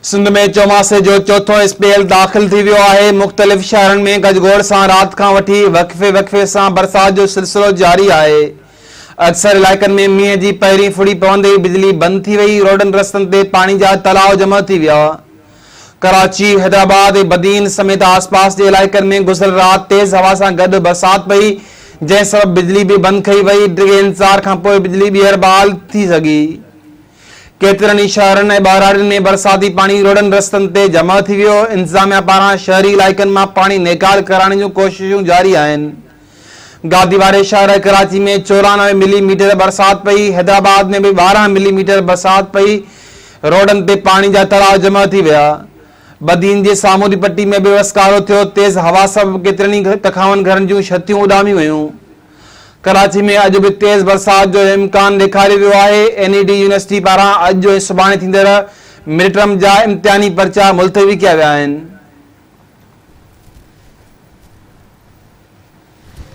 सिंध में चौमासे जो चौथो स्पेल दाख़िल थी वियो आहे। मुख़्तलिफ़ शहरनि में गजगोड़ सां राति खां वठी वक़फ़े सां बरसात जो सिलसिलो जारी आहे। अक्सर इलाइक़नि में मींहं जी पहिरीं फुड़ी पवंदे ई बिजली बंदि थी वई। रोडनि रस्तनि ते पाणी जा तलाउ जमा थी विया। कराची, हैदराबाद ऐं बदीन समेत आसपास जे इलाइक़नि में गुज़िरियल राति तेज़ हवा सां गॾु बरसाति पई, जंहिं सबबि बिजली बि बंदि कई वई। ॾिघे इंतज़ार खां पोइ बिजली ॿीहर बहाल थी सघी। केतिरनि ई शहरनि ऐं ॿाहिराड़ियुनि में बरसाती पाणी रोडनि रस्तनि ते जमा थी वियो। इंतज़ामिया पारां शहरी इलाइक़नि मां पाणी निकाल कराइण जूं कोशिशूं जारी आहिनि। गादी वारे शहर कराची में 94 मिलीमीटर बरसाति पई। हैदराबाद में बि 12 मिलीमीटर बरसाति पई। रोडनि ते पाणी जा तलाउ जमा थी विया। बदीन जे सामूंडी पट्टी में बि वसकारो थियो। तेज़ हवा सबबि केतिरनि ई तखावन घरनि जूं छतियूं उॾामियूं वयूं। कराची में अॼु बि तेज़ बरसाति जो इम्कान ॾेखारियो वियो आहे। NED यूनिवर्सिटी पारां अॼु ऐं सुभाणे थींदड़ मिड टर्म जा इम्तिहानी पर्चा मुलतवी कया विया आहिनि।